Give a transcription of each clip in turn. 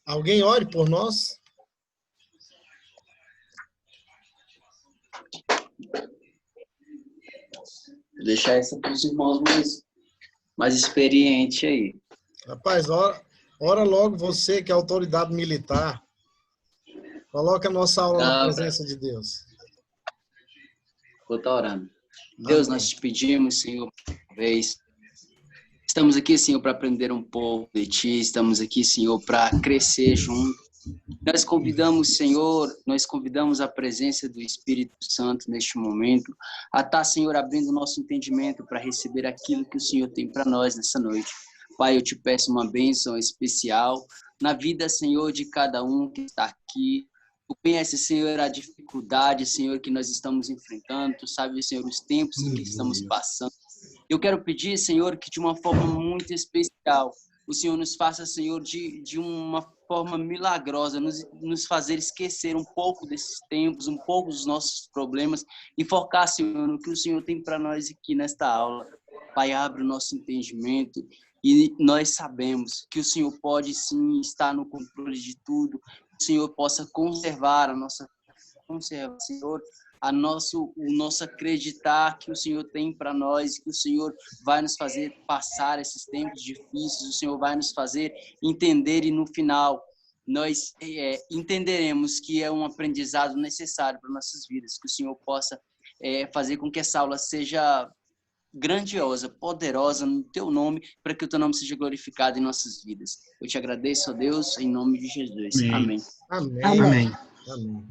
Alguém ore por nós? Vou deixar essa para os irmãos mais experientes aí. Rapaz, ora logo você que é autoridade militar. Coloca a nossa aula na presença de Deus. Vou estar orando. Deus, Amém. nós te pedimos, Senhor, uma vez. Estamos aqui, Senhor, para aprender um pouco de Ti. Estamos aqui, Senhor, para crescer junto. Nós convidamos, Senhor, a presença do Espírito Santo neste momento, a estar, Senhor, abrindo o nosso entendimento para receber aquilo que o Senhor tem para nós nessa noite. Pai, eu te peço uma bênção especial na vida, Senhor, de cada um que está aqui. Tu conheces, Senhor, a dificuldade, Senhor, que nós estamos enfrentando. Tu sabes, Senhor, os tempos em que estamos passando. Eu quero pedir, Senhor, que de uma forma muito especial, o Senhor nos faça, Senhor, de uma forma milagrosa, nos fazer esquecer um pouco desses tempos, um pouco dos nossos problemas e focar, Senhor, no que o Senhor tem para nós aqui nesta aula. Pai, abre o nosso entendimento e nós sabemos que o Senhor pode, sim, estar no controle de tudo, que o Senhor possa conservar a nossa conserva, Senhor, o nosso acreditar que o Senhor tem para nós, que o Senhor vai nos fazer passar esses tempos difíceis, o Senhor vai nos fazer entender e no final nós entenderemos que é um aprendizado necessário para nossas vidas, que o Senhor possa fazer com que essa aula seja grandiosa, poderosa no teu nome, para que o teu nome seja glorificado em nossas vidas. Eu te agradeço, ó Deus, em nome de Jesus. Amém. Amém. Amém. Amém.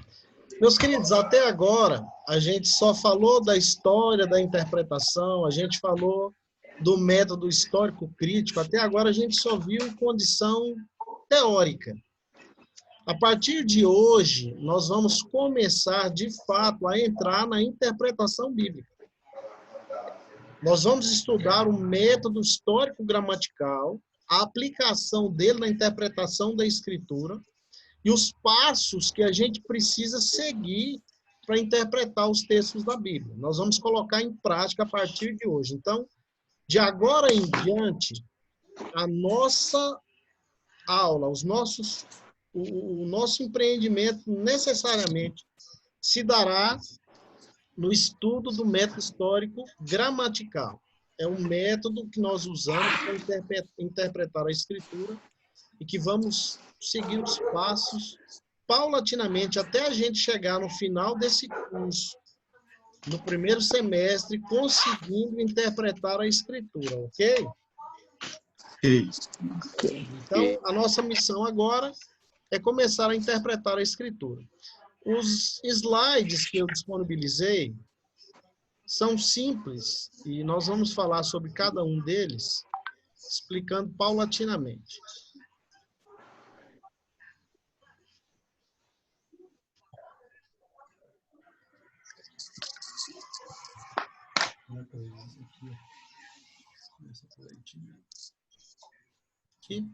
Meus queridos, até agora a gente só falou da história, da interpretação, a gente falou do método histórico crítico, até agora a gente só viu em condição teórica. A partir de hoje, nós vamos começar, de fato, a entrar na interpretação bíblica. Nós vamos estudar o método histórico-gramatical, a aplicação dele na interpretação da Escritura e os passos que a gente precisa seguir para interpretar os textos da Bíblia. Nós vamos colocar em prática a partir de hoje. Então, de agora em diante, a nossa aula, o nosso empreendimento necessariamente se dará no estudo do método histórico gramatical. É um método que nós usamos para interpretar a Escritura e que vamos seguir os passos paulatinamente até a gente chegar no final desse curso, no primeiro semestre, conseguindo interpretar a Escritura, ok? Então, a nossa missão agora é começar a interpretar a Escritura. Os slides que eu disponibilizei são simples e nós vamos falar sobre cada um deles, explicando paulatinamente. Aqui?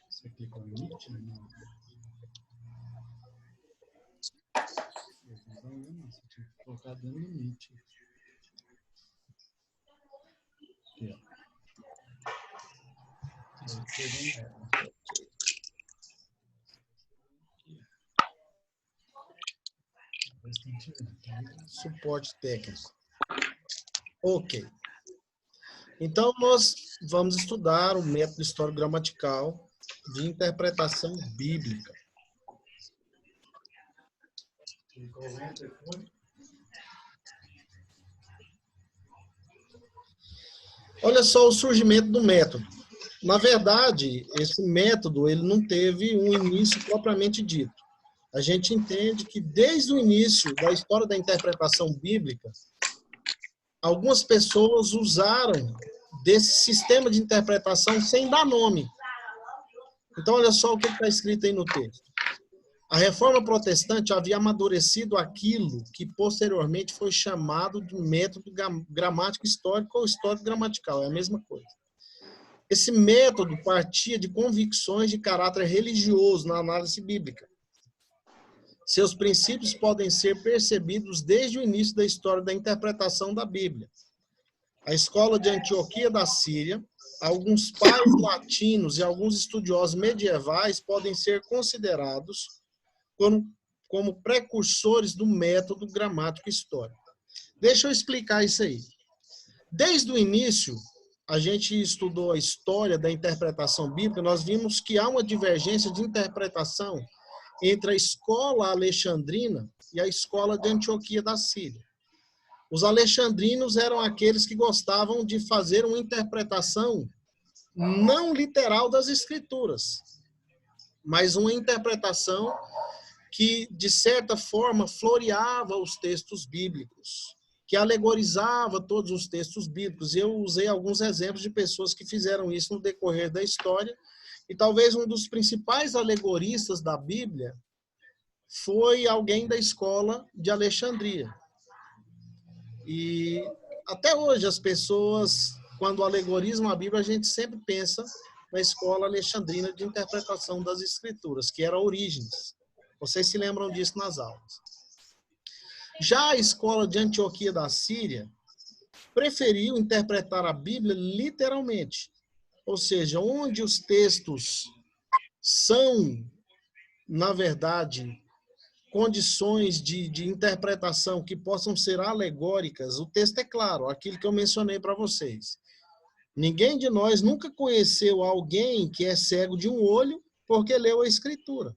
Você clica no Meet, né? Você tinha que colocar dentro do Meet. Aqui, ó. Suporte técnico. Ok. Então, nós vamos estudar o método histórico-gramatical de interpretação bíblica. Olha só o surgimento do método. Na verdade, esse método ele não teve um início propriamente dito. A gente entende que desde o início da história da interpretação bíblica, algumas pessoas usaram desse sistema de interpretação sem dar nome. Então, olha só o que está escrito aí no texto. A Reforma Protestante havia amadurecido aquilo que posteriormente foi chamado de método gramático histórico ou histórico gramatical, é a mesma coisa. Esse método partia de convicções de caráter religioso na análise bíblica. Seus princípios podem ser percebidos desde o início da história da interpretação da Bíblia. A escola de Antioquia da Síria alguns pais latinos e alguns estudiosos medievais podem ser considerados como precursores do método gramático histórico. Deixa eu explicar isso aí. Desde o início, a gente estudou a história da interpretação bíblica, nós vimos que há uma divergência de interpretação entre a escola alexandrina e a escola de Antioquia da Síria. Os alexandrinos eram aqueles que gostavam de fazer uma interpretação não literal das escrituras, mas uma interpretação que, de certa forma, floreava os textos bíblicos, que alegorizava todos os textos bíblicos. Eu usei alguns exemplos de pessoas que fizeram isso no decorrer da história, e talvez um dos principais alegoristas da Bíblia foi alguém da escola de Alexandria. E até hoje as pessoas, quando alegorizam a Bíblia, a gente sempre pensa na escola alexandrina de interpretação das Escrituras, que era Orígenes. Vocês se lembram disso nas aulas. Já a escola de Antioquia da Síria preferiu interpretar a Bíblia literalmente, ou seja, onde os textos são, na verdade, condições de interpretação que possam ser alegóricas, o texto é claro, aquilo que eu mencionei para vocês. Ninguém de nós nunca conheceu alguém que é cego de um olho porque leu a Escritura.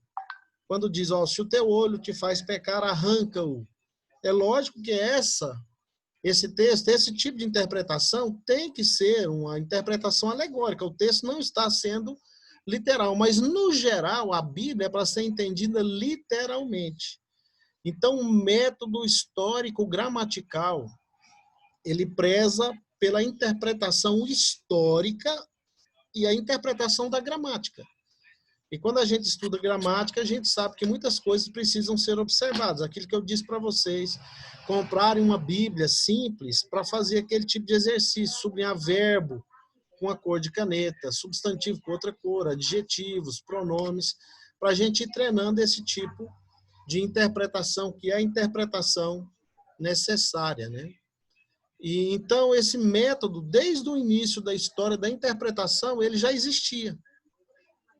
Quando diz, se o teu olho te faz pecar, arranca-o. É lógico que esse texto, esse tipo de interpretação tem que ser uma interpretação alegórica. O texto não está sendo literal, mas, no geral, a Bíblia é para ser entendida literalmente. Então, o método histórico gramatical, ele preza pela interpretação histórica e a interpretação da gramática. E quando a gente estuda gramática, a gente sabe que muitas coisas precisam ser observadas. Aquilo que eu disse para vocês, comprarem uma Bíblia simples para fazer aquele tipo de exercício, sublinhar verbo com a cor de caneta, substantivo com outra cor, adjetivos, pronomes, para a gente ir treinando esse tipo de interpretação, que é a interpretação necessária, né? E então esse método, desde o início da história da interpretação, ele já existia,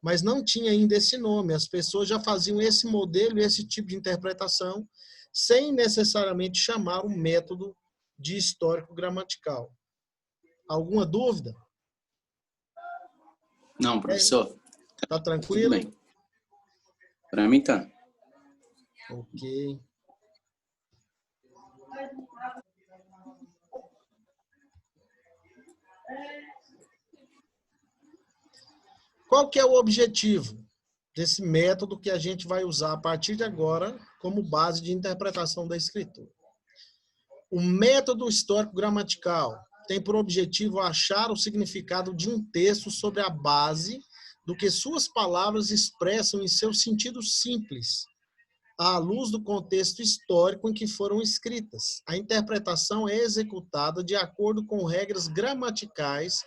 mas não tinha ainda esse nome. As pessoas já faziam esse modelo, esse tipo de interpretação, sem necessariamente chamar o método de histórico gramatical. Alguma dúvida? Não, professor. Tá Tudo tranquilo? bem. Para mim tá. Ok. Qual que é o objetivo desse método que a gente vai usar a partir de agora como base de interpretação da escritura? O método histórico-gramatical tem por objetivo achar o significado de um texto sobre a base do que suas palavras expressam em seu sentido simples, à luz do contexto histórico em que foram escritas. A interpretação é executada de acordo com regras gramaticais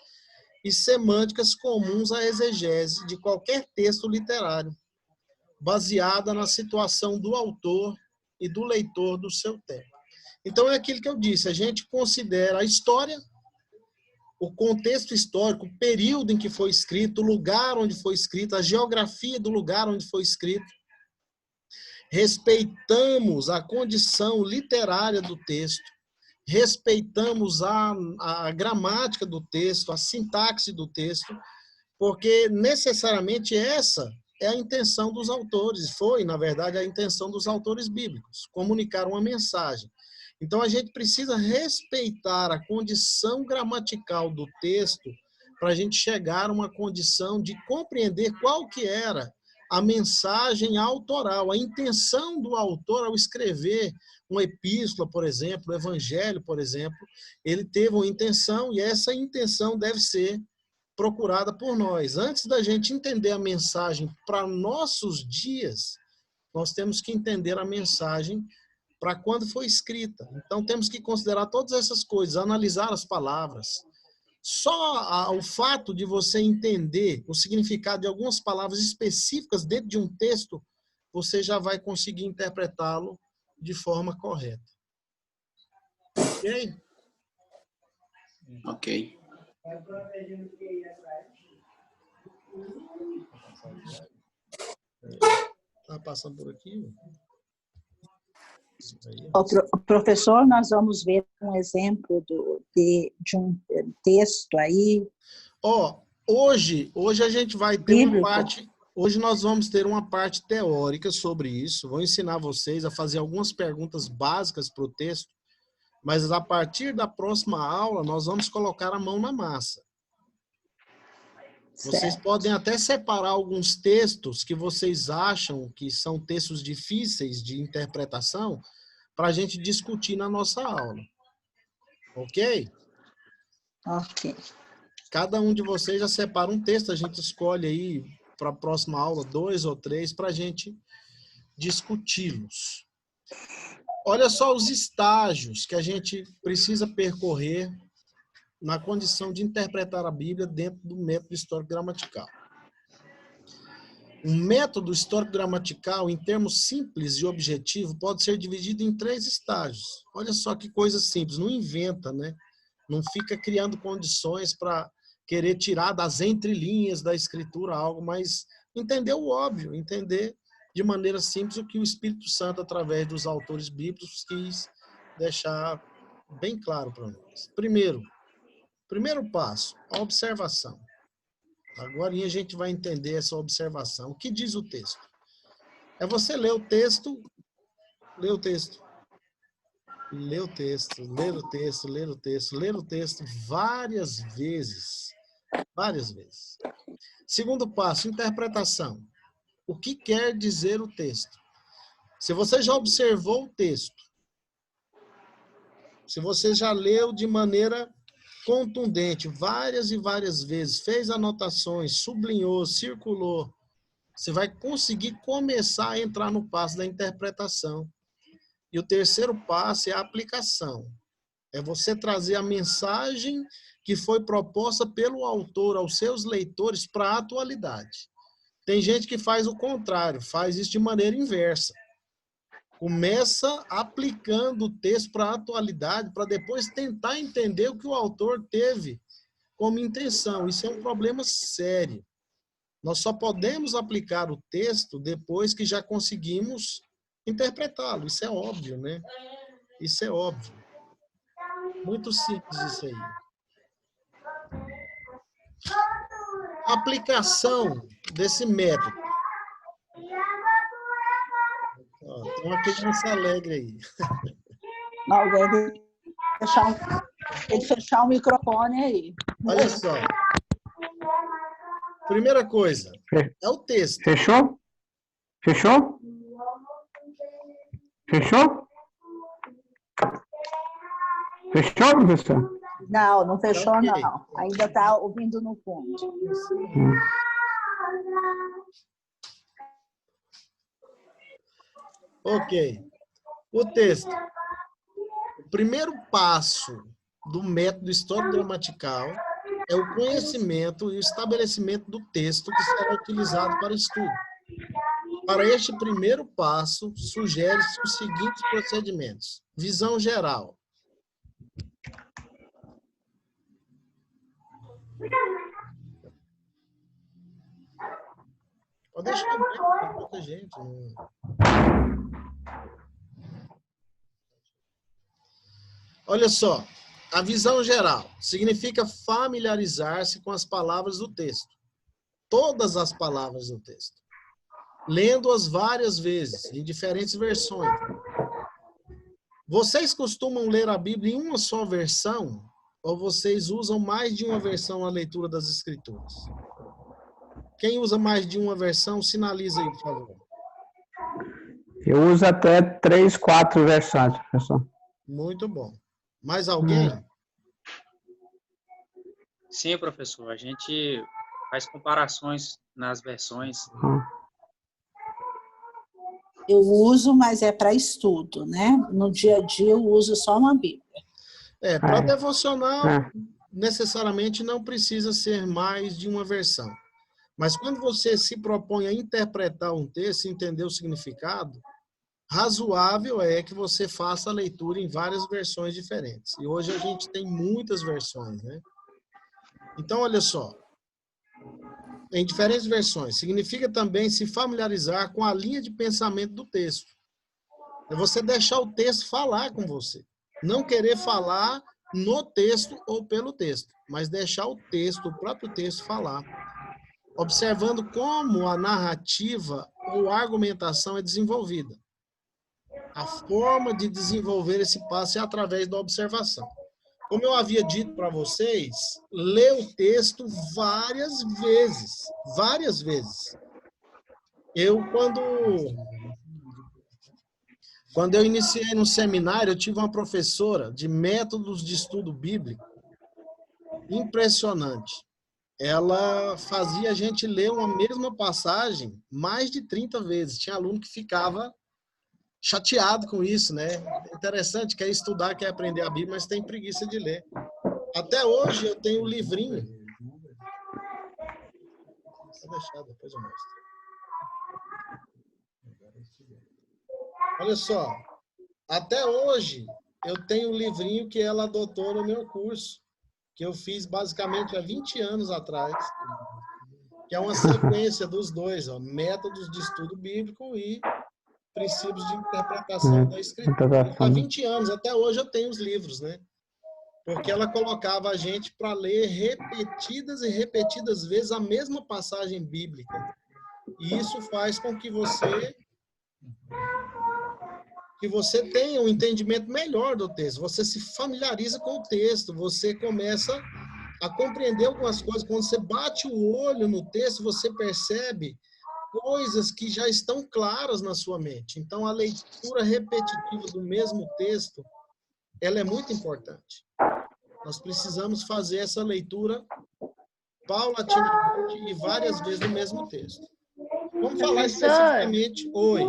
e semânticas comuns à exegese de qualquer texto literário, baseada na situação do autor e do leitor do seu tempo. Então, é aquilo que eu disse, a gente considera a história, o contexto histórico, o período em que foi escrito, o lugar onde foi escrito, a geografia do lugar onde foi escrito. Respeitamos a condição literária do texto, respeitamos a gramática do texto, a sintaxe do texto, porque necessariamente essa é a intenção dos autores, foi, na verdade, a intenção dos autores bíblicos, comunicar uma mensagem. Então, a gente precisa respeitar a condição gramatical do texto para a gente chegar a uma condição de compreender qual que era a mensagem autoral, a intenção do autor ao escrever uma epístola, por exemplo, o evangelho, por exemplo, ele teve uma intenção e essa intenção deve ser procurada por nós. Antes da gente entender a mensagem para nossos dias, nós temos que entender a mensagem para quando foi escrita. Então, temos que considerar todas essas coisas, analisar as palavras. Só o fato de você entender o significado de algumas palavras específicas dentro de um texto, você já vai conseguir interpretá-lo de forma correta. Ok? Ok. Tá passando por aqui? Professor, nós vamos ver um exemplo de um texto aí. Hoje a gente vai ter bíblico. uma parte. Hoje nós vamos ter uma parte teórica sobre isso. Vou ensinar vocês a fazer algumas perguntas básicas para o texto, mas a partir da próxima aula nós vamos colocar a mão na massa. Vocês Certo. podem até separar alguns textos que vocês acham que são textos difíceis de interpretação para a gente discutir na nossa aula. Ok? Ok. Cada um de vocês já separa um texto, a gente escolhe aí para a próxima aula 2 ou 3 para a gente discuti-los. Olha só os estágios que a gente precisa percorrer na condição de interpretar a Bíblia dentro do método histórico-gramatical. Um método histórico-gramatical, em termos simples e objetivo, pode ser dividido em 3 estágios. Olha só que coisa simples, não inventa, né? Não fica criando condições para querer tirar das entrelinhas da escritura algo, mas entender o óbvio, entender de maneira simples o que o Espírito Santo, através dos autores bíblicos, quis deixar bem claro para nós. Primeiro passo, a observação. Agora a gente vai entender essa observação. O que diz o texto? É você ler o texto, ler o texto, ler o texto, ler o texto, ler o texto, ler o texto várias vezes. Várias vezes. Segundo passo, interpretação. O que quer dizer o texto? Se você já observou o texto, se você já leu de maneira contundente várias e várias vezes, fez anotações, sublinhou, circulou, você vai conseguir começar a entrar no passo da interpretação. E o terceiro passo é a aplicação. É você trazer a mensagem que foi proposta pelo autor aos seus leitores para a atualidade. Tem gente que faz o contrário, faz isso de maneira inversa. Começa aplicando o texto para a atualidade, para depois tentar entender o que o autor teve como intenção. Isso é um problema sério. Nós só podemos aplicar o texto depois que já conseguimos interpretá-lo. Isso é óbvio, né? Isso é óbvio. Muito simples isso aí. A aplicação desse método. Ó, tem uma criança alegre aí. Alguém tem que fechar o microfone aí. Olha só. Primeira coisa, é o texto. Fechou? Fechou? Fechou? Fechou, professor? Não, não fechou, Ok. não. Ainda está ouvindo no fundo. Ok. O texto. O primeiro passo do método histórico-gramatical é o conhecimento e o estabelecimento do texto que será utilizado para estudo. Para este primeiro passo, sugere-se os seguintes procedimentos. Visão geral. Pode deixar aberto, tem muita gente. Olha só, a visão geral significa familiarizar-se com as palavras do texto. Todas as palavras do texto. Lendo-as várias vezes, em diferentes versões. Vocês costumam ler a Bíblia em uma só versão? Ou vocês usam mais de uma versão na leitura das Escrituras? Quem usa mais de uma versão, sinaliza aí, por favor. Eu uso até 3, 4 versões, professor. Muito bom. Mais alguém? Sim, professor. A gente faz comparações nas versões. Eu uso, mas é para estudo, né? No dia a dia eu uso só uma Bíblia. Para devocional, necessariamente não precisa ser mais de uma versão. Mas quando você se propõe a interpretar um texto, entender o significado, razoável é que você faça a leitura em várias versões diferentes. E hoje a gente tem muitas versões, né? Então, olha só. Em diferentes versões, significa também se familiarizar com a linha de pensamento do texto. É você deixar o texto falar com você. Não querer falar no texto ou pelo texto, mas deixar o texto, o próprio texto falar. Observando como a narrativa ou a argumentação é desenvolvida. A forma de desenvolver esse passo é através da observação. Como eu havia dito para vocês, lê o texto várias vezes. Várias vezes. Quando eu iniciei no seminário, eu tive uma professora de métodos de estudo bíblico impressionante. Ela fazia a gente ler uma mesma passagem mais de 30 vezes. Tinha aluno que ficava chateado com isso, né? Interessante, quer estudar, quer aprender a Bíblia, mas tem preguiça de ler. Até hoje eu tenho um livrinho. Vou deixar, depois eu mostro. Olha só, até hoje eu tenho um livrinho que ela adotou no meu curso, que eu fiz basicamente há 20 anos atrás, que é uma sequência dos dois, ó, métodos de estudo bíblico e princípios de interpretação da Escritura. Há 20 anos, até hoje eu tenho os livros, né? Porque ela colocava a gente para ler repetidas e repetidas vezes a mesma passagem bíblica. E isso faz com que você tenha um entendimento melhor do texto. Você se familiariza com o texto, você começa a compreender algumas coisas. Quando você bate o olho no texto, você percebe coisas que já estão claras na sua mente. Então, a leitura repetitiva do mesmo texto, ela é muito importante. Nós precisamos fazer essa leitura paulatinamente e várias vezes no mesmo texto. Vamos falar especificamente... Oi.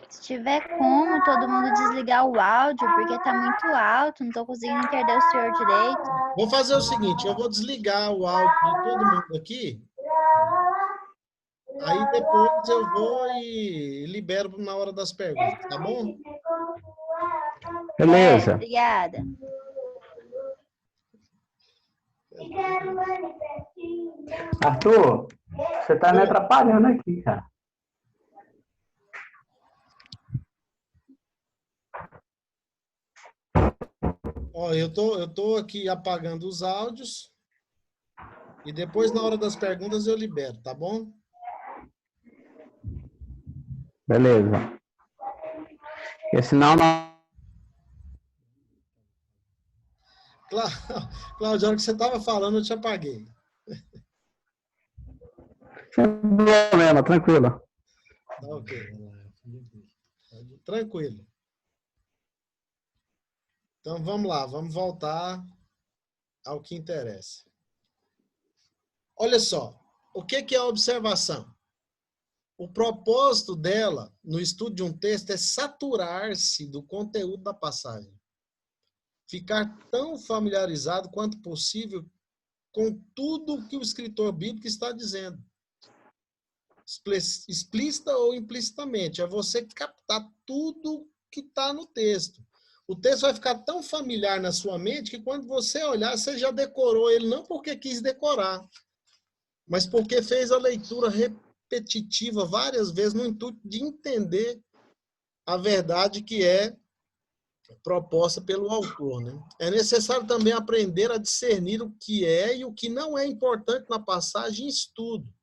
Se tiver como todo mundo desligar o áudio, porque está muito alto, não estou conseguindo entender o senhor direito. Vou fazer o seguinte, eu vou desligar o áudio de todo mundo aqui. Aí depois eu vou e libero na hora das perguntas, tá bom? Beleza. Obrigada. Arthur, você tá me atrapalhando aqui, cara. Ó, eu tô aqui apagando os áudios e depois na hora das perguntas eu libero, tá bom? Beleza. Porque senão não... Cláudio, a hora que você estava falando, eu te apaguei. Sem problema, tranquilo. Tá ok. Tranquilo. Então, vamos lá. Vamos voltar ao que interessa. Olha só. O que é a observação? O propósito dela, no estudo de um texto, é saturar-se do conteúdo da passagem. Ficar tão familiarizado quanto possível com tudo que o escritor bíblico está dizendo. Explícita ou implicitamente. É você captar tudo que está no texto. O texto vai ficar tão familiar na sua mente que quando você olhar, você já decorou ele, não porque quis decorar, mas porque fez a leitura repetitiva várias vezes no intuito de entender a verdade que é proposta pelo autor, né? É necessário também aprender a discernir o que é e o que não é importante na passagem em estudo.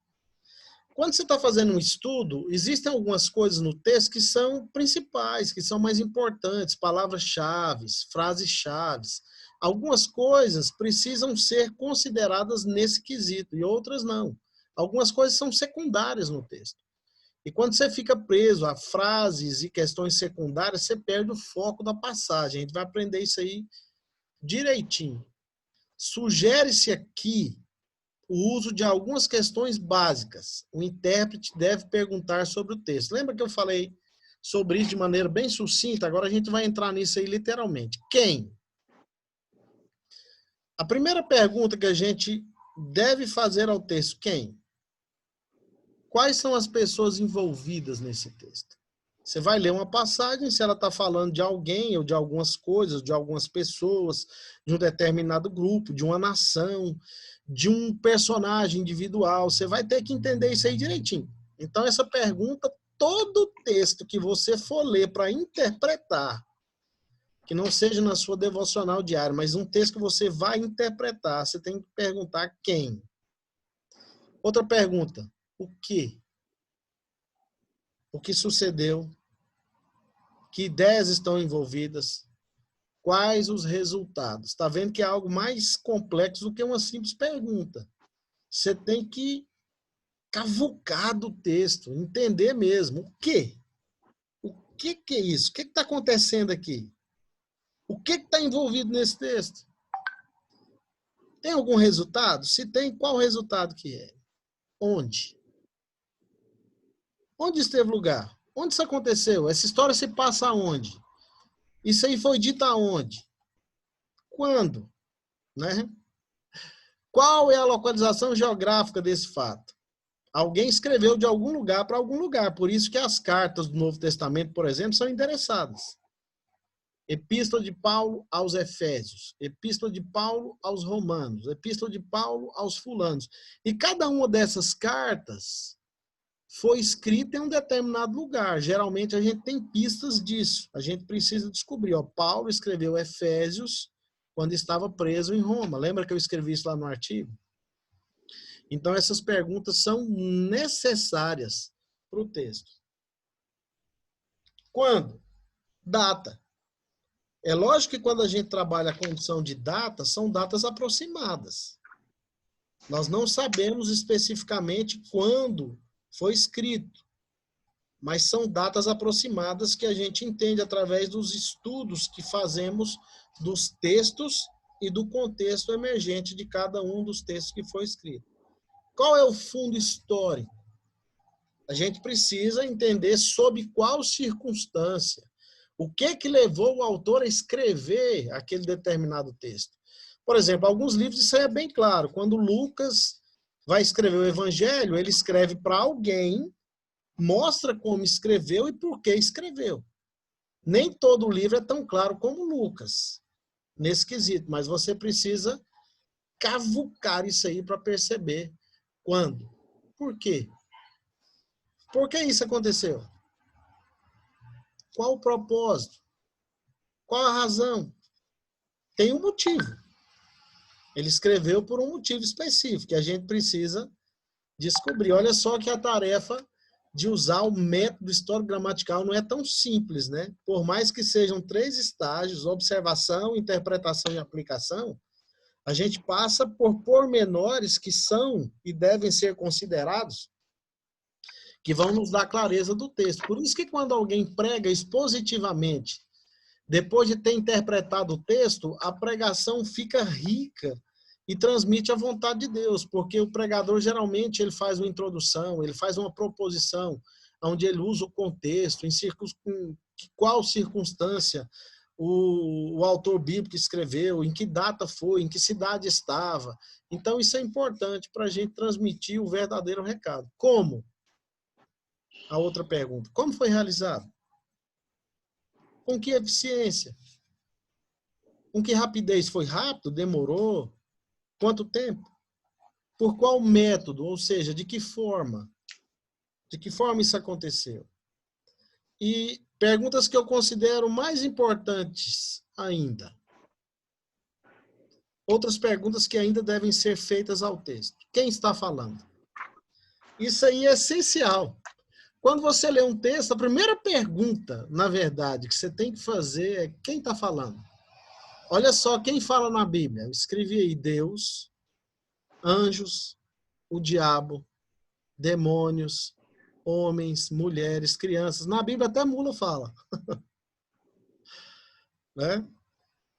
Quando você está fazendo um estudo, existem algumas coisas no texto que são principais, que são mais importantes, palavras-chave, frases-chave. Algumas coisas precisam ser consideradas nesse quesito e outras não. Algumas coisas são secundárias no texto. E quando você fica preso a frases e questões secundárias, você perde o foco da passagem. A gente vai aprender isso aí direitinho. Sugere-se aqui o uso de algumas questões básicas. O intérprete deve perguntar sobre o texto. Lembra que eu falei sobre isso de maneira bem sucinta? Agora a gente vai entrar nisso aí literalmente. Quem? A primeira pergunta que a gente deve fazer ao texto, quem? Quais são as pessoas envolvidas nesse texto? Você vai ler uma passagem, se ela está falando de alguém ou de algumas coisas, de algumas pessoas, de um determinado grupo, de uma nação, de um personagem individual. Você vai ter que entender isso aí direitinho. Então, essa pergunta, todo texto que você for ler para interpretar, que não seja na sua devocional diária, mas um texto que você vai interpretar, você tem que perguntar quem. Outra pergunta, o quê? O que sucedeu? Que ideias estão envolvidas? Quais os resultados? Está vendo que é algo mais complexo do que uma simples pergunta. Você tem que cavucar do texto, entender mesmo. O quê? O que é isso? O que está acontecendo aqui? O que está envolvido nesse texto? Tem algum resultado? Se tem, qual resultado que é? Onde? Onde esteve lugar? Onde isso aconteceu? Essa história se passa aonde? Isso aí foi dito aonde? Quando? Né? Qual é a localização geográfica desse fato? Alguém escreveu de algum lugar para algum lugar. Por isso que as cartas do Novo Testamento, por exemplo, são endereçadas. Epístola de Paulo aos Efésios, Epístola de Paulo aos Romanos, Epístola de Paulo aos fulanos. E cada uma dessas cartas foi escrita em um determinado lugar. Geralmente a gente tem pistas disso. A gente precisa descobrir. Paulo escreveu Efésios quando estava preso em Roma. Lembra que eu escrevi isso lá no artigo? Então essas perguntas são necessárias para o texto. Quando? Data. É lógico que quando a gente trabalha a condição de data, são datas aproximadas. Nós não sabemos especificamente quando foi escrito, mas são datas aproximadas que a gente entende através dos estudos que fazemos dos textos e do contexto emergente de cada um dos textos que foi escrito. Qual é o fundo histórico? A gente precisa entender sob qual circunstância, o que levou o autor a escrever aquele determinado texto. Por exemplo, alguns livros isso aí é bem claro. Quando Lucas vai escrever o Evangelho, ele escreve para alguém, mostra como escreveu e por que escreveu. Nem todo livro é tão claro como Lucas, nesse quesito, mas você precisa cavucar isso aí para perceber quando. Por quê? Por que isso aconteceu? Qual o propósito? Qual a razão? Tem um motivo. Ele escreveu por um motivo específico, que a gente precisa descobrir. Olha só que a tarefa de usar o método histórico-gramatical não é tão simples, né? Por mais que sejam 3 estágios, observação, interpretação e aplicação, a gente passa por pormenores que são e devem ser considerados, que vão nos dar clareza do texto. Por isso que quando alguém prega expositivamente, depois de ter interpretado o texto, a pregação fica rica e transmite a vontade de Deus, porque o pregador geralmente ele faz uma introdução, ele faz uma proposição, onde ele usa o contexto, em qual circunstância o autor bíblico escreveu, em que data foi, em que cidade estava. Então isso é importante para a gente transmitir o verdadeiro recado. Como? A outra pergunta. Como foi realizado? Com que eficiência? Com que rapidez? Foi rápido? Demorou? Quanto tempo? Por qual método? Ou seja, de que forma? De que forma isso aconteceu? E perguntas que eu considero mais importantes ainda. Outras perguntas que ainda devem ser feitas ao texto. Quem está falando? Isso aí é essencial. Quando você lê um texto, a primeira pergunta, na verdade, que você tem que fazer é quem está falando. Olha só quem fala na Bíblia. Eu escrevi aí Deus, anjos, o diabo, demônios, homens, mulheres, crianças. Na Bíblia até mula fala. Né?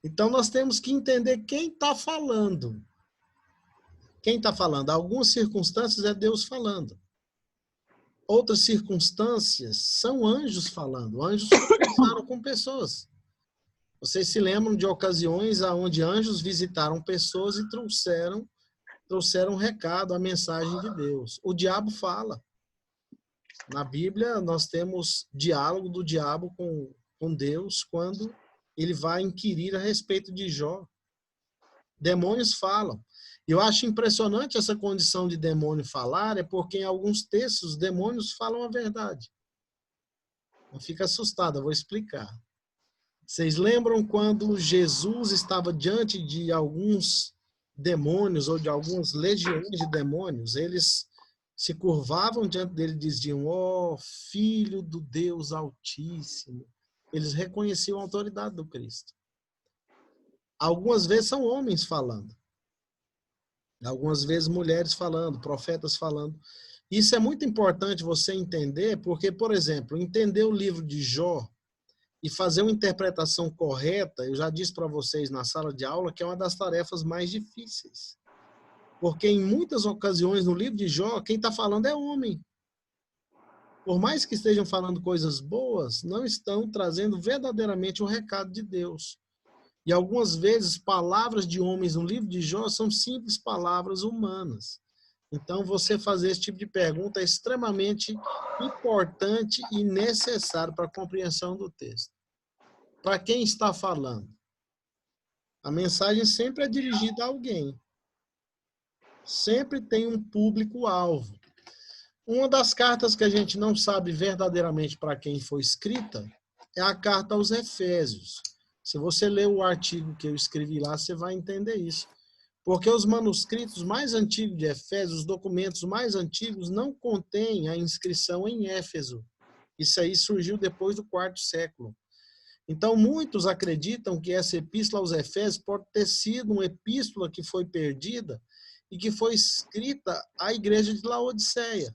Então nós temos que entender quem está falando. Quem está falando? Algumas circunstâncias é Deus falando. Outras circunstâncias são anjos falando. Anjos conversaram com pessoas. Vocês se lembram de ocasiões onde anjos visitaram pessoas e trouxeram um recado, a mensagem de Deus. O diabo fala. Na Bíblia, nós temos diálogo do diabo com Deus quando ele vai inquirir a respeito de Jó. Demônios falam. E eu acho impressionante essa condição de demônio falar, é porque em alguns textos os demônios falam a verdade. Não fica assustado, eu vou explicar. Vocês lembram quando Jesus estava diante de alguns demônios ou de algumas legiões de demônios? Eles se curvavam diante dele e diziam: ó, Filho do Deus Altíssimo. Eles reconheciam a autoridade do Cristo. Algumas vezes são homens falando. Algumas vezes mulheres falando, profetas falando. Isso é muito importante você entender, porque, por exemplo, entender o livro de Jó e fazer uma interpretação correta, eu já disse para vocês na sala de aula que é uma das tarefas mais difíceis. Porque em muitas ocasiões no livro de Jó, quem está falando é homem. Por mais que estejam falando coisas boas, não estão trazendo verdadeiramente o recado de Deus. E algumas vezes palavras de homens no livro de Jó são simples palavras humanas. Então, você fazer esse tipo de pergunta é extremamente importante e necessário para a compreensão do texto. Para quem está falando? A mensagem sempre é dirigida a alguém. Sempre tem um público-alvo. Uma das cartas que a gente não sabe verdadeiramente para quem foi escrita é a carta aos Efésios. Se você ler o artigo que eu escrevi lá, você vai entender isso. Porque os manuscritos mais antigos de Efésios, os documentos mais antigos, não contêm a inscrição em Éfeso. Isso aí surgiu depois do quarto século. Então, muitos acreditam que essa epístola aos Efésios pode ter sido uma epístola que foi perdida e que foi escrita à igreja de Laodiceia.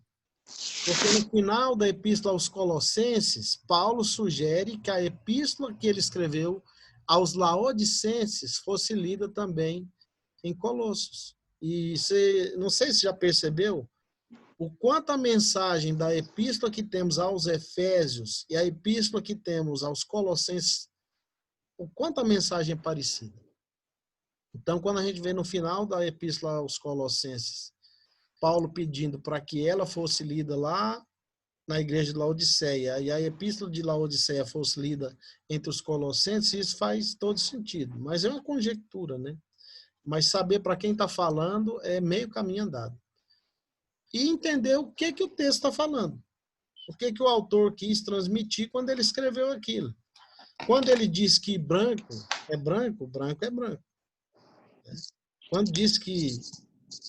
Porque no final da epístola aos Colossenses, Paulo sugere que a epístola que ele escreveu aos Laodicenses fosse lida também em Colossos. E não sei se já percebeu o quanto a mensagem da epístola que temos aos Efésios e a epístola que temos aos Colossenses, o quanto a mensagem é parecida. Então, quando a gente vê no final da epístola aos Colossenses, Paulo pedindo para que ela fosse lida lá na igreja de Laodiceia, e a epístola de Laodiceia fosse lida entre os colossenses, isso faz todo sentido. Mas é uma conjectura, né? Mas saber para quem está falando é meio caminho andado. E entender o que o texto está falando. O que o autor quis transmitir quando ele escreveu aquilo. Quando ele diz que branco é branco, branco é branco. Quando diz que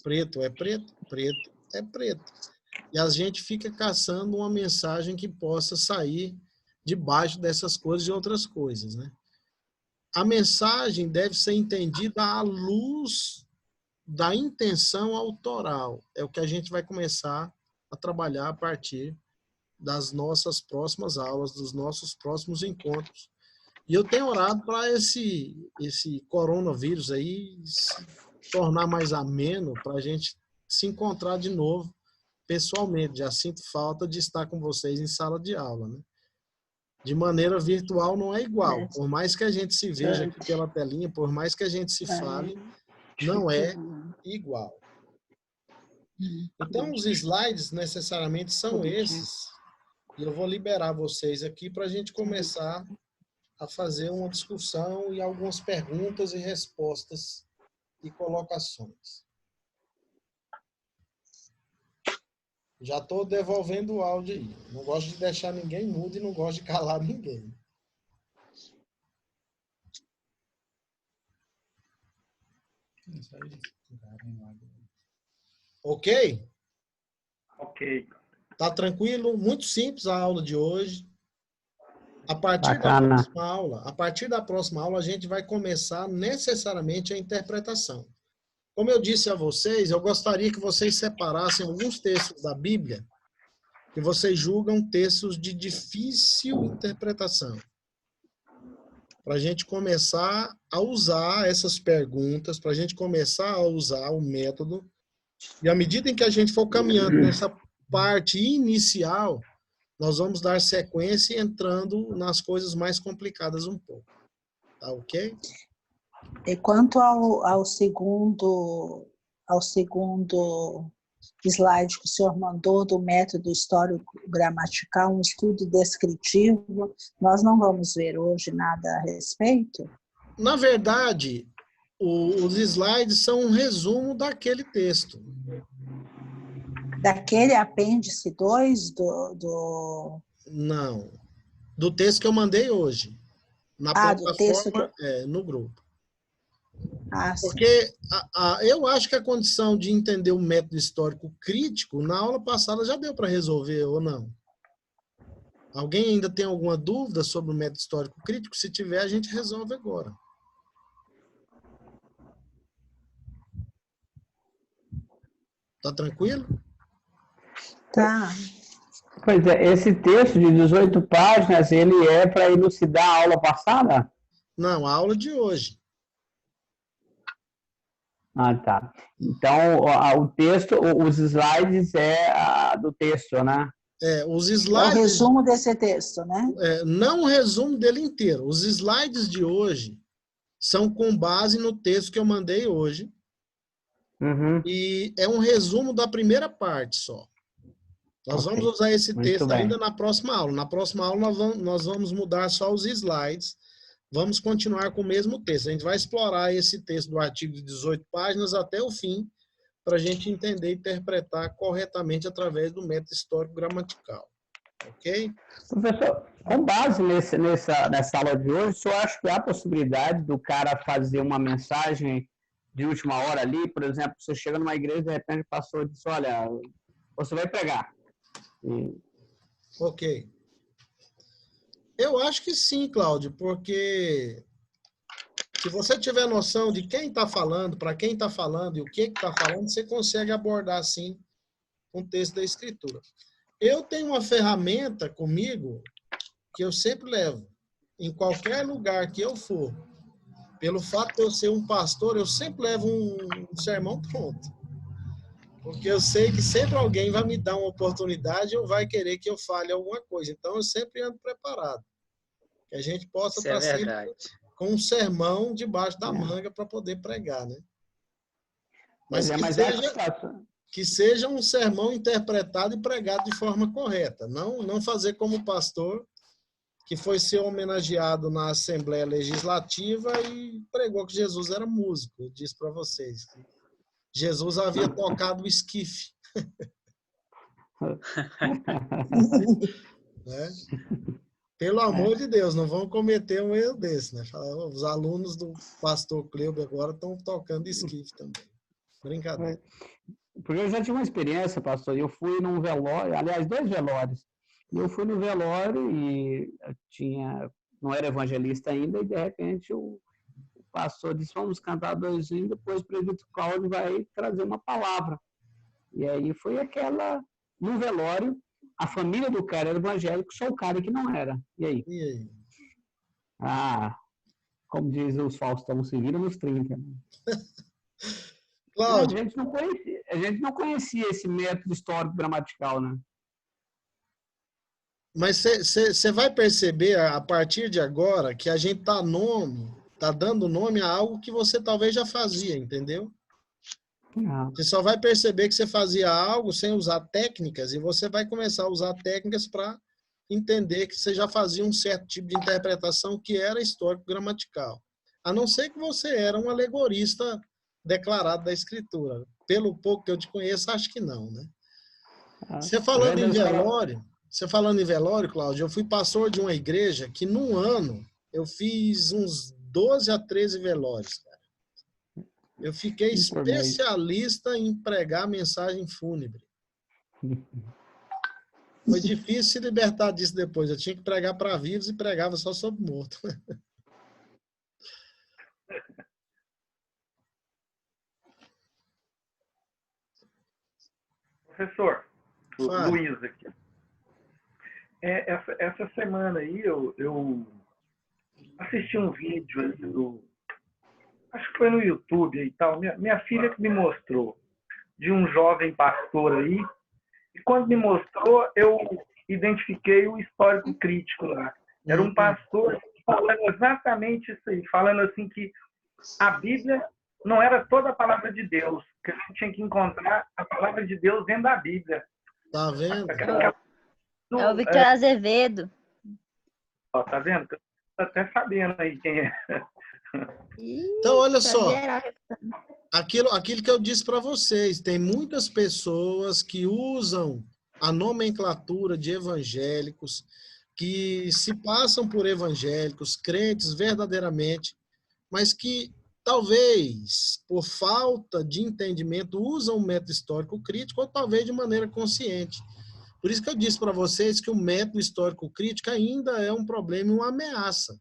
preto é preto, preto é preto. E a gente fica caçando uma mensagem que possa sair debaixo dessas coisas e outras coisas, né? A mensagem deve ser entendida à luz da intenção autoral. É o que a gente vai começar a trabalhar a partir das nossas próximas aulas, dos nossos próximos encontros. E eu tenho orado para esse coronavírus aí se tornar mais ameno, para a gente se encontrar de novo pessoalmente. Já sinto falta de estar com vocês em sala de aula, né? De maneira virtual não é igual. Por mais que a gente se veja aqui pela telinha, por mais que a gente se fale, não é igual. Então, os slides necessariamente são esses. E eu vou liberar vocês aqui para a gente começar a fazer uma discussão e algumas perguntas e respostas e colocações. Já estou devolvendo o áudio aí. Não gosto de deixar ninguém mudo e não gosto de calar ninguém. Ok? Ok. Tá tranquilo? Muito simples a aula de hoje. A partir da próxima aula, a gente vai começar necessariamente a interpretação. Como eu disse a vocês, eu gostaria que vocês separassem alguns textos da Bíblia que vocês julgam textos de difícil interpretação. Para a gente começar a usar essas perguntas, para a gente começar a usar o método. E à medida em que a gente for caminhando nessa parte inicial, nós vamos dar sequência e entrando nas coisas mais complicadas um pouco. Tá ok? E quanto ao segundo slide que o senhor mandou do método histórico-gramatical, um estudo descritivo, nós não vamos ver hoje nada a respeito? Na verdade, Os slides são um resumo daquele texto. Daquele apêndice 2 Não. Do texto que eu mandei hoje. Na do texto plataforma, no grupo. sim. Porque eu acho que a condição de entender o método histórico crítico, na aula passada já deu para resolver, ou não? Alguém ainda tem alguma dúvida sobre o método histórico crítico? Se tiver, a gente resolve agora. Tá tranquilo? Tá. Pois é, esse texto de 18 páginas, ele é para elucidar a aula passada? Não, a aula de hoje. Ah, tá. Então, o texto, os slides do texto, né? Os É o slides... resumo desse texto, né? Não o resumo dele inteiro. Os slides de hoje são com base no texto que eu mandei hoje. Uhum. E é um resumo da primeira parte só. Nós vamos usar esse texto ainda na próxima aula. Na próxima aula nós vamos mudar só os slides. Vamos continuar com o mesmo texto. A gente vai explorar esse texto do artigo de 18 páginas até o fim, para a gente entender e interpretar corretamente através do método histórico gramatical. Ok? Professor, com base nessa aula de hoje, o senhor acha que há a possibilidade do cara fazer uma mensagem de última hora ali? Por exemplo, você chega numa igreja e de repente o pastor diz, olha, você vai pregar. Ok. Eu acho que sim, Cláudio, porque se você tiver noção de quem está falando, para quem está falando e o que está falando, você consegue abordar, sim, um texto da Escritura. Eu tenho uma ferramenta comigo que eu sempre levo, em qualquer lugar que eu for. Pelo fato de eu ser um pastor, eu sempre levo um sermão pronto. Porque eu sei que sempre alguém vai me dar uma oportunidade ou vai querer que eu fale alguma coisa. Então, eu sempre ando preparado. Que a gente possa Isso é estar sempre verdade. com um sermão debaixo da manga para poder pregar, né? Mas que seja um sermão interpretado e pregado de forma correta. Não fazer como o pastor, que foi ser homenageado na Assembleia Legislativa e pregou que Jesus era músico. Eu disse para vocês que Jesus havia tocado o esquife. Né? Pelo amor de Deus, não vão cometer um erro desse, né? Os alunos do pastor Cleuber agora estão tocando esquife também. Brincadeira. Porque eu já tinha uma experiência, pastor. Eu fui num velório, aliás, 2 velórios. Eu fui no velório e não era evangelista ainda, e de repente o pastor disse, vamos cantar 2 hinos, depois o presbítero Cláudio vai trazer uma palavra. E aí foi no velório, a família do cara era evangélico, só o cara que não era. E aí? Como diz os Faustão, se vira nos 30. Cláudio, A gente não conhecia esse método histórico gramatical, né? mas você vai perceber a partir de agora que a gente tá dando nome a algo que você talvez já fazia, entendeu? Você só vai perceber que você fazia algo sem usar técnicas e você vai começar a usar técnicas para entender que você já fazia um certo tipo de interpretação que era histórico-gramatical. A não ser que você era um alegorista declarado da Escritura. Pelo pouco que eu te conheço, acho que não, né? Você falando em velório, Cláudio, eu fui pastor de uma igreja que num ano eu fiz uns 12 a 13 velórios, cara. Eu fiquei especialista em pregar mensagem fúnebre. Foi difícil se libertar disso depois. Eu tinha que pregar para vivos e pregava só sobre morto. Professor, Luiz aqui. Essa semana aí eu assisti um vídeo, acho que foi no YouTube e tal, minha filha que me mostrou, de um jovem pastor aí, e quando me mostrou, eu identifiquei o histórico crítico lá. Era um pastor falando exatamente isso aí, falando assim que a Bíblia não era toda a palavra de Deus, que a gente tinha que encontrar a palavra de Deus dentro da Bíblia. Tá vendo? É o Victor Azevedo. Ó, tá vendo? Tô até sabendo aí quem é. Então, olha Tá só, geral. aquilo que eu disse para vocês, tem muitas pessoas que usam a nomenclatura de evangélicos, que se passam por evangélicos, crentes verdadeiramente, mas que talvez, por falta de entendimento, usam o método histórico crítico, ou talvez de maneira consciente. Por isso que eu disse para vocês que o método histórico crítico ainda é um problema e uma ameaça.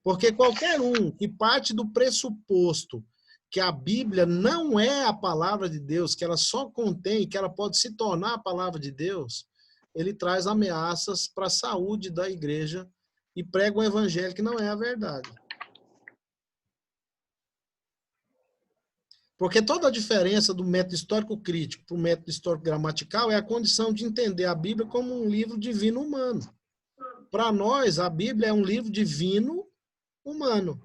Porque qualquer um que parte do pressuposto que a Bíblia não é a palavra de Deus, que ela só contém, que ela pode se tornar a palavra de Deus, ele traz ameaças para a saúde da igreja e prega um evangelho que não é a verdade. Porque toda a diferença do método histórico crítico para o método histórico gramatical é a condição de entender a Bíblia como um livro divino humano. Para nós, a Bíblia é um livro divino humano.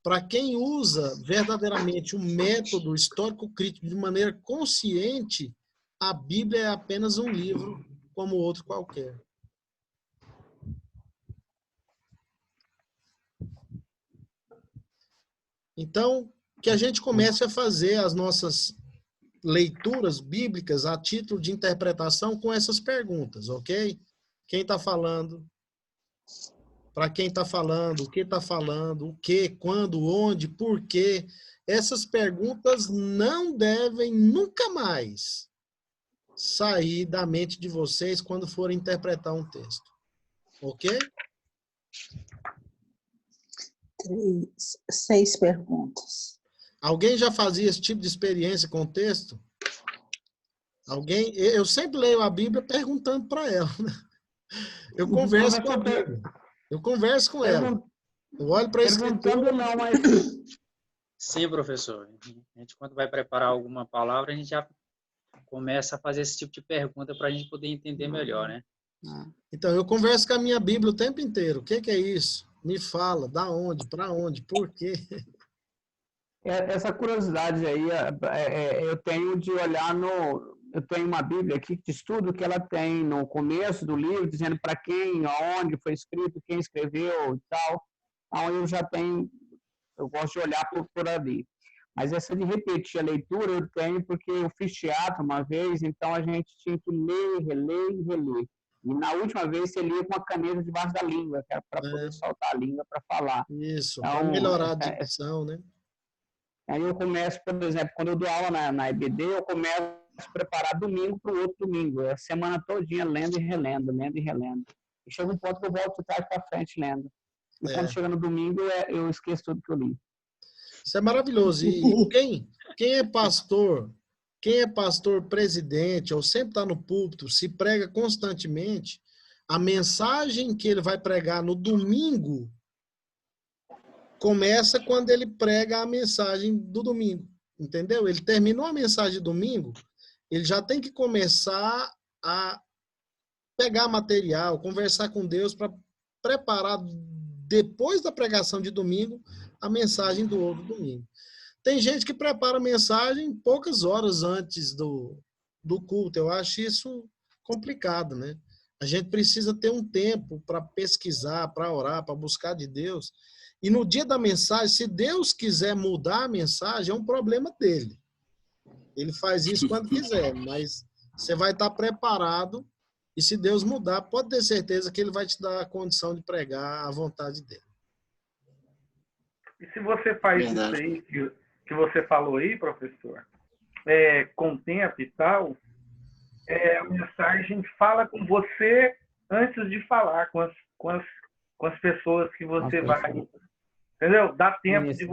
Para quem usa verdadeiramente o método histórico crítico de maneira consciente, a Bíblia é apenas um livro como outro qualquer. Então, que a gente comece a fazer as nossas leituras bíblicas a título de interpretação com essas perguntas, ok? Quem está falando? Para quem está falando? O que está falando? O que? Quando? Onde? Por quê? Essas perguntas não devem nunca mais sair da mente de vocês quando forem interpretar um texto. Ok? 6 perguntas. Alguém já fazia esse tipo de experiência com o texto? Alguém? Eu sempre leio a Bíblia perguntando para ela. Né? Eu converso com a Bíblia. Eu converso com ela. Eu olho para a Escritura. Não, mas... Sim, professor. A gente, quando vai preparar alguma palavra, a gente já começa a fazer esse tipo de pergunta para a gente poder entender melhor, né? Então, eu converso com a minha Bíblia o tempo inteiro. O que é isso? Me fala, da onde, para onde, por quê? Essa curiosidade aí, eu tenho de olhar no... Eu tenho uma Bíblia aqui de estudo que ela tem no começo do livro, dizendo para quem, aonde foi escrito, quem escreveu e tal. Então, eu já tenho... Eu gosto de olhar por ali. Mas essa de repetir a leitura eu tenho porque eu fiz teatro uma vez, então a gente tinha que ler, reler e reler. E na última vez você lia com a caneta debaixo da língua, que era para poder soltar a língua para falar. Isso, então, para melhorar a dicção, né? Aí eu começo, por exemplo, quando eu dou aula na EBD, eu começo a preparar domingo para o outro domingo. É a semana todinha lendo e relendo, lendo e relendo. E chega um ponto que eu volto de trás para frente lendo. E quando chega no domingo, eu esqueço tudo que eu li. Isso é maravilhoso. E quem é pastor, presidente, ou sempre está no púlpito, se prega constantemente, a mensagem que ele vai pregar no domingo começa quando ele prega a mensagem do domingo. Entendeu? Ele terminou a mensagem de domingo, ele já tem que começar a pegar material, conversar com Deus para preparar, depois da pregação de domingo, a mensagem do outro domingo. Tem gente que prepara a mensagem poucas horas antes do culto. Eu acho isso complicado, né? A gente precisa ter um tempo para pesquisar, para orar, para buscar de Deus. E no dia da mensagem, se Deus quiser mudar a mensagem, é um problema dele. Ele faz isso quando quiser, mas você vai estar preparado e se Deus mudar, pode ter certeza que ele vai te dar a condição de pregar a vontade dele. E se você faz isso aí, que você falou aí, professor, com tempo e tal, a mensagem fala com você antes de falar com as pessoas que você vai... Entendeu? Dá tempo de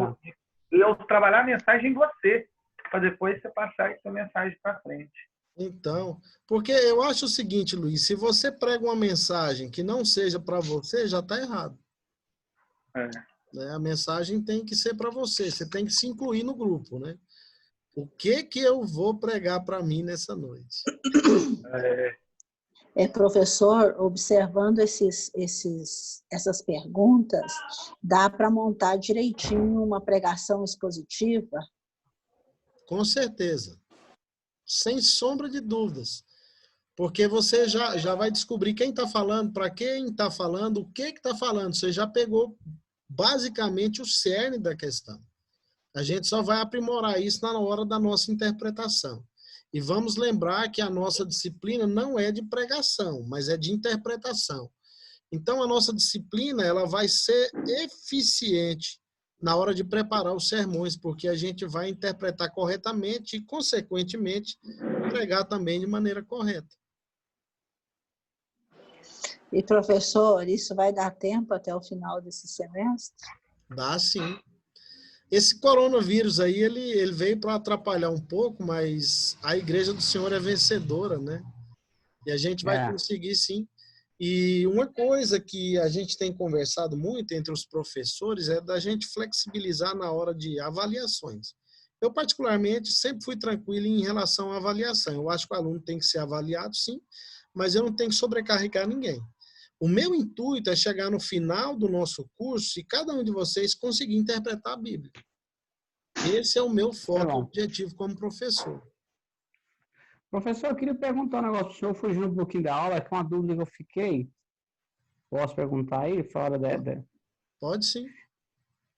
eu trabalhar a mensagem em você, para depois você passar essa mensagem para frente. Então, porque eu acho o seguinte, Luiz, se você prega uma mensagem que não seja para você, já está errado. A mensagem tem que ser para você, você tem que se incluir no grupo, né? O que eu vou pregar para mim nessa noite? Professor, observando essas perguntas, dá para montar direitinho uma pregação expositiva? Com certeza. Sem sombra de dúvidas. Porque você já vai descobrir quem está falando, para quem está falando, o que está falando. Você já pegou basicamente o cerne da questão. A gente só vai aprimorar isso na hora da nossa interpretação. E vamos lembrar que a nossa disciplina não é de pregação, mas é de interpretação. Então, a nossa disciplina ela vai ser eficiente na hora de preparar os sermões, porque a gente vai interpretar corretamente e, consequentemente, pregar também de maneira correta. E, professor, isso vai dar tempo até o final desse semestre? Dá sim. Esse coronavírus aí, ele veio para atrapalhar um pouco, mas a Igreja do Senhor é vencedora, né? E a gente vai conseguir sim. E uma coisa que a gente tem conversado muito entre os professores é da gente flexibilizar na hora de avaliações. Eu, particularmente, sempre fui tranquilo em relação à avaliação. Eu acho que o aluno tem que ser avaliado, sim, mas eu não tenho que sobrecarregar ninguém. O meu intuito é chegar no final do nosso curso e cada um de vocês conseguir interpretar a Bíblia. Esse é o meu foco, objetivo como professor. Professor, eu queria perguntar um negócio para o senhor, fugindo um pouquinho da aula, que é uma dúvida que eu fiquei. Posso perguntar aí, fora da... Pode sim.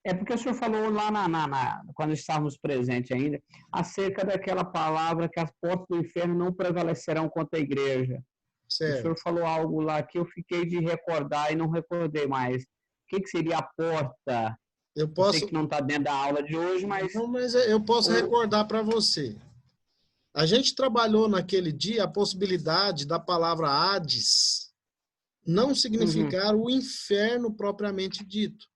É porque o senhor falou lá quando estávamos presentes ainda, acerca daquela palavra que as portas do inferno não prevalecerão contra a igreja. Certo. O senhor falou algo lá que eu fiquei de recordar e não recordei mais. O que seria a porta? Eu sei que não está dentro da aula de hoje, mas... Não, mas eu posso recordar para você. A gente trabalhou naquele dia a possibilidade da palavra Hades não significar o inferno propriamente dito.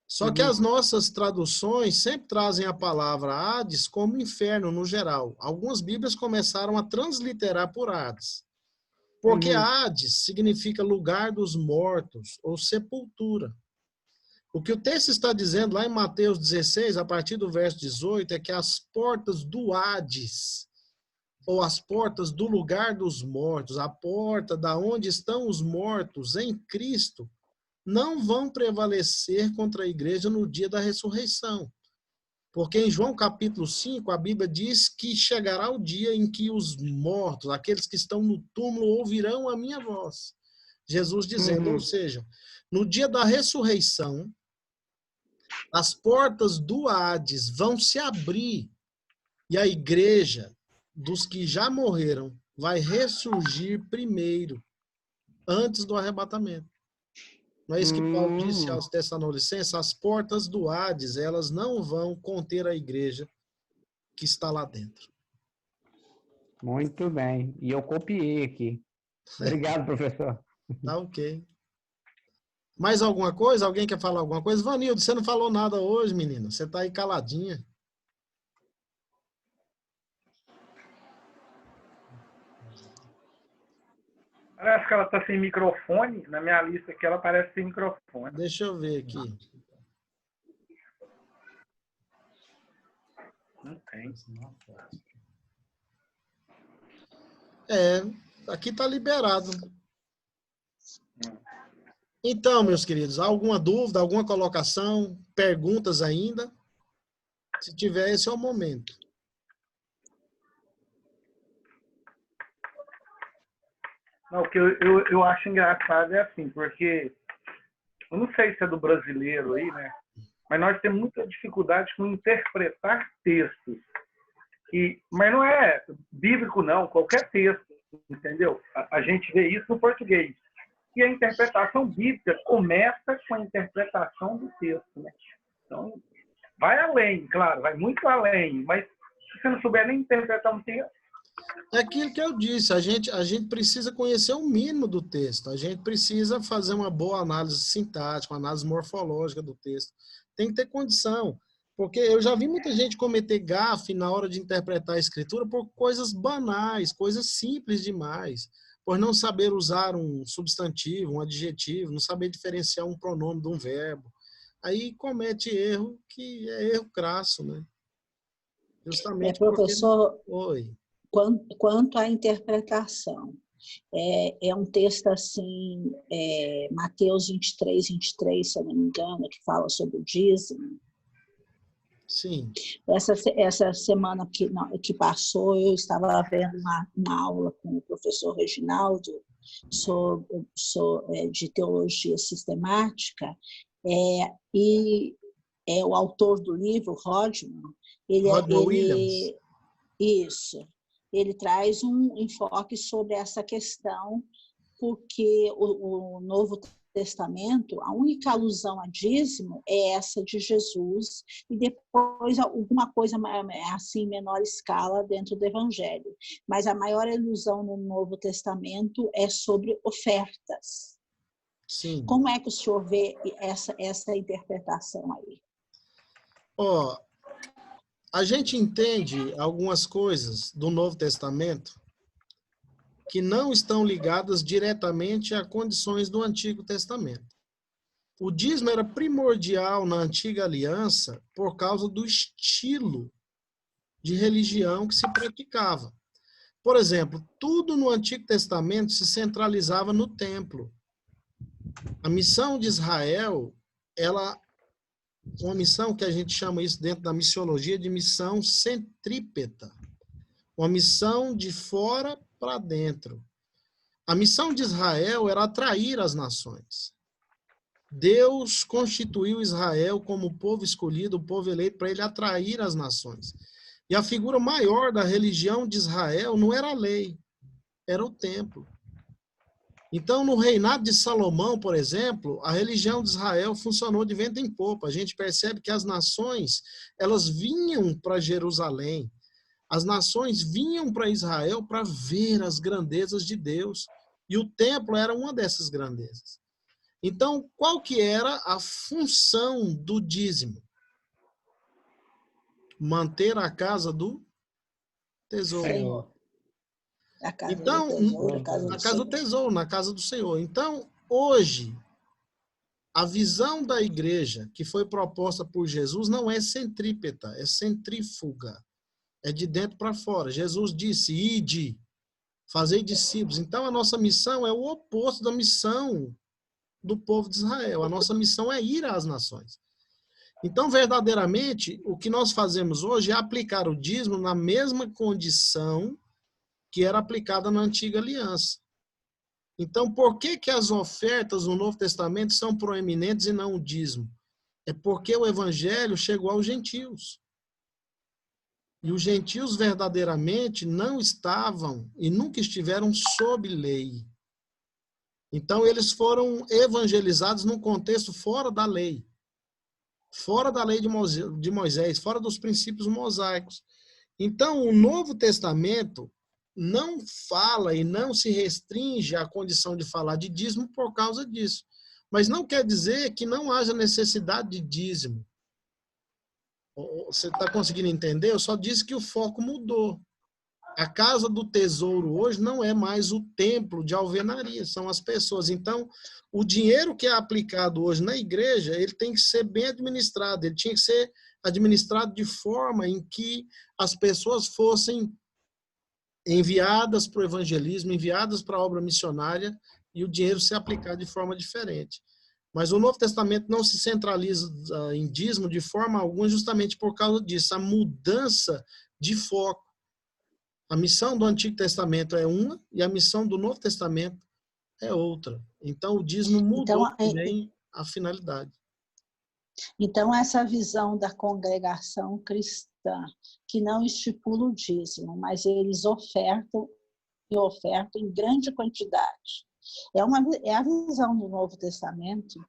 Só que as nossas traduções sempre trazem a palavra Hades como inferno no geral. Algumas Bíblias começaram a transliterar por Hades. Porque Hades significa lugar dos mortos ou sepultura. O que o texto está dizendo lá em Mateus 16, a partir do verso 18, é que as portas do Hades, ou as portas do lugar dos mortos, a porta da onde estão os mortos em Cristo, não vão prevalecer contra a igreja no dia da ressurreição. Porque em João capítulo 5, a Bíblia diz que chegará o dia em que os mortos, aqueles que estão no túmulo, ouvirão a minha voz. Jesus dizendo, ou seja, no dia da ressurreição, as portas do Hades vão se abrir e a igreja dos que já morreram vai ressurgir primeiro, antes do arrebatamento. Não é isso que Paulo disse aos Tessalonicenses? As portas do Hades, elas não vão conter a igreja que está lá dentro. Muito bem. E eu copiei aqui. Obrigado, professor. Tá ok. Mais alguma coisa? Alguém quer falar alguma coisa? Vanildo, você não falou nada hoje, menina. Você está aí caladinha. Parece que ela está sem microfone. Na minha lista aqui, ela parece sem microfone. Deixa eu ver aqui. Não tem. Aqui está liberado. Então, meus queridos, alguma dúvida, alguma colocação, perguntas ainda? Se tiver, esse é o momento. Não, o que eu acho engraçado é assim, porque eu não sei se é do brasileiro aí, né? Mas nós temos muita dificuldade com interpretar textos. Mas não é bíblico, não, qualquer texto, entendeu? A gente vê isso no português. E a interpretação bíblica começa com a interpretação do texto, né? Então, vai além, claro, vai muito além, mas se você não souber nem interpretar um texto, é aquilo que eu disse, a gente precisa conhecer o mínimo do texto, a gente precisa fazer uma boa análise sintática, uma análise morfológica do texto. Tem que ter condição, porque eu já vi muita gente cometer gafe na hora de interpretar a escritura por coisas banais, coisas simples demais, por não saber usar um substantivo, um adjetivo, não saber diferenciar um pronome de um verbo. Aí comete erro que é erro crasso, né? Justamente professor, porque... Oi. Quanto à interpretação, é um texto assim, Mateus 23, 23, se eu não me engano, que fala sobre o dízimo. Sim. Essa semana que passou, eu estava vendo uma aula com o professor Reginaldo de teologia sistemática, E o autor do livro, Rodman, Rodman Williams. Isso. Ele traz um enfoque sobre essa questão, porque o Novo Testamento, a única alusão a dízimo é essa de Jesus, e depois alguma coisa assim, em menor escala dentro do Evangelho. Mas a maior alusão no Novo Testamento é sobre ofertas. Sim. Como é que o senhor vê essa interpretação aí? A gente entende algumas coisas do Novo Testamento que não estão ligadas diretamente a condições do Antigo Testamento. O dízimo era primordial na Antiga Aliança por causa do estilo de religião que se praticava. Por exemplo, tudo no Antigo Testamento se centralizava no templo. A missão de Israel, uma missão que a gente chama isso dentro da missiologia de missão centrípeta. Uma missão de fora para dentro. A missão de Israel era atrair as nações. Deus constituiu Israel como o povo escolhido, o povo eleito, para ele atrair as nações. E a figura maior da religião de Israel não era a lei, era o templo. Então, no reinado de Salomão, por exemplo, a religião de Israel funcionou de vento em popa. A gente percebe que as nações, elas vinham para Jerusalém. As nações vinham para Israel para ver as grandezas de Deus. E o templo era uma dessas grandezas. Então, qual que era a função do dízimo? Manter a casa do tesouro. Senhor. Então, na casa do tesouro, na casa do Senhor. Então, hoje, a visão da igreja que foi proposta por Jesus não é centrípeta, é centrífuga. É de dentro para fora. Jesus disse, ide, fazei discípulos. Então, a nossa missão é o oposto da missão do povo de Israel. A nossa missão é ir às nações. Então, verdadeiramente, o que nós fazemos hoje é aplicar o dízimo na mesma condição que era aplicada na Antiga Aliança. Então, por que as ofertas no Novo Testamento são proeminentes e não o dízimo? É porque o Evangelho chegou aos gentios. E os gentios verdadeiramente não estavam e nunca estiveram sob lei. Então, eles foram evangelizados num contexto fora da lei. Fora da lei de Moisés, fora dos princípios mosaicos. Então, o Novo Testamento não fala e não se restringe à condição de falar de dízimo por causa disso. Mas não quer dizer que não haja necessidade de dízimo. Você está conseguindo entender? Eu só disse que o foco mudou. A casa do tesouro hoje não é mais o templo de alvenaria, são as pessoas. Então, o dinheiro que é aplicado hoje na igreja, ele tem que ser bem administrado, ele tinha que ser administrado de forma em que as pessoas fossem enviadas para o evangelismo, enviadas para a obra missionária, e o dinheiro ser aplicado de forma diferente. Mas o Novo Testamento não se centraliza em dízimo de forma alguma, justamente por causa disso, a mudança de foco. A missão do Antigo Testamento é uma e a missão do Novo Testamento é outra. Então, o dízimo mudou também a finalidade. Então, essa visão da congregação cristã, que não estipula o dízimo, mas eles ofertam em grande quantidade. É a visão do Novo Testamento.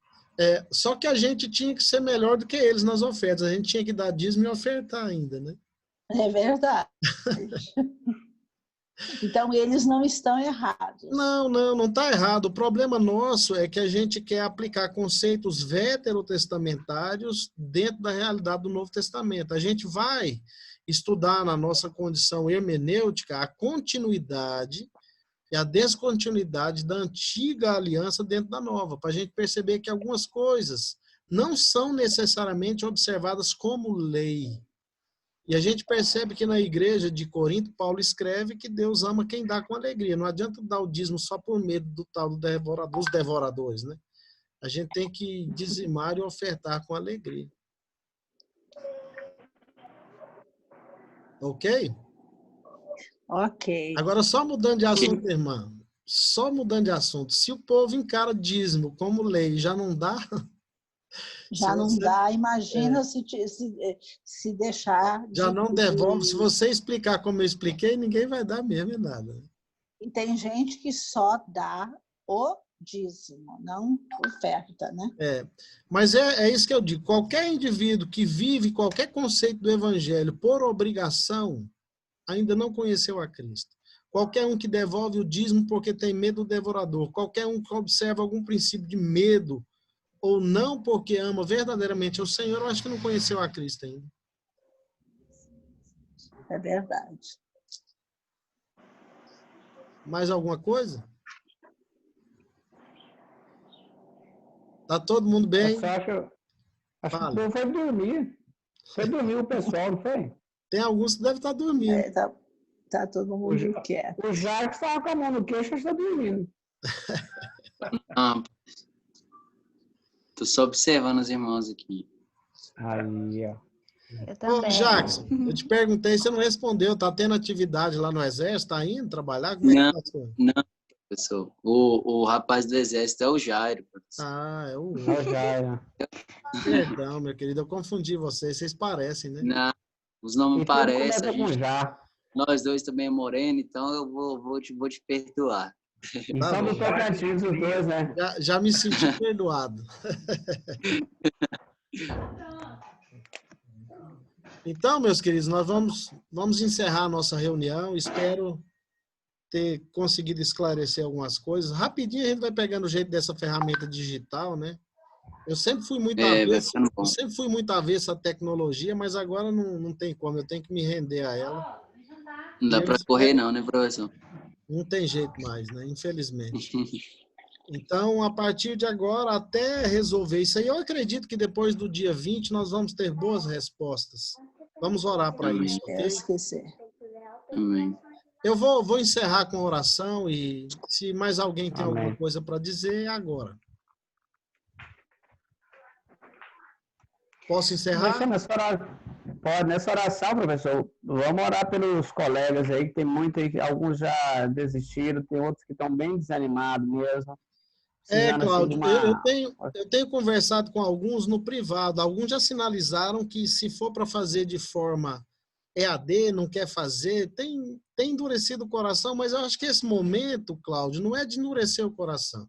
Só que a gente tinha que ser melhor do que eles nas ofertas. A gente tinha que dar dízimo e ofertar ainda, né? É verdade. Então, eles não estão errados. Não está errado. O problema nosso é que a gente quer aplicar conceitos veterotestamentários dentro da realidade do Novo Testamento. A gente vai estudar na nossa condição hermenêutica a continuidade e a descontinuidade da antiga aliança dentro da nova, para a gente perceber que algumas coisas não são necessariamente observadas como lei. E a gente percebe que na igreja de Corinto, Paulo escreve que Deus ama quem dá com alegria. Não adianta dar o dízimo só por medo do tal dos devoradores, né? A gente tem que dizimar e ofertar com alegria. Ok? Ok. Agora, só mudando de assunto, irmã. Só mudando de assunto. Se o povo encara dízimo como lei já não dá, Já não dá, imagina se deixar já não devolve. Se você explicar como eu expliquei, ninguém vai dar mesmo nada. E tem gente que só dá o dízimo, não oferta, né? Mas é isso que eu digo. Qualquer indivíduo que vive qualquer conceito do evangelho por obrigação, ainda não conheceu a Cristo. Qualquer um que devolve o dízimo porque tem medo do devorador, qualquer um que observa algum princípio de medo ou não porque ama verdadeiramente o Senhor, eu acho que não conheceu a Cristo ainda. É verdade. Mais alguma coisa? Tá todo mundo bem? Acho que o povo foi dormir. Foi dormir o pessoal, não foi? Tem alguns que devem estar dormindo. Tá todo mundo quieto. O Jacques estava com a mão no queixo e está dormindo. Tô só observando os irmãos aqui. Aí, ó. Eu também. Ô, Jacques, eu te perguntei, você não respondeu. Tá tendo atividade lá no Exército? Tá indo trabalhar? Como é que tá? Não, professor. O rapaz do Exército é o Jairo, professor. É o Jairo. Perdão, meu querido, eu confundi vocês. Vocês parecem, né? Não, os nomes parecem. Nós dois também é moreno, então eu vou te perdoar. Então não Tocantins os dois, né? Já me senti perdoado. Então, meus queridos, nós vamos encerrar a nossa reunião. Espero ter conseguido esclarecer algumas coisas. Rapidinho a gente vai pegando o jeito dessa ferramenta digital, né? Eu sempre fui muito avesso à tecnologia, mas agora não tem como, eu tenho que me render a ela. Não dá para correr não, né, professor? Não tem jeito mais, né? Infelizmente. Então, a partir de agora, até resolver isso aí, eu acredito que depois do dia 20 nós vamos ter boas respostas. Vamos orar para isso, ok? Amém. Eu vou encerrar com a oração e se mais alguém tem alguma coisa para dizer, é agora. Posso encerrar? Pode, nessa oração, professor, vamos orar pelos colegas aí, que tem muitos, alguns já desistiram, tem outros que estão bem desanimados mesmo. Cláudio, eu tenho conversado com alguns no privado, alguns já sinalizaram que se for para fazer de forma EAD, não quer fazer, tem endurecido o coração, mas eu acho que esse momento, Cláudio, não é de endurecer o coração.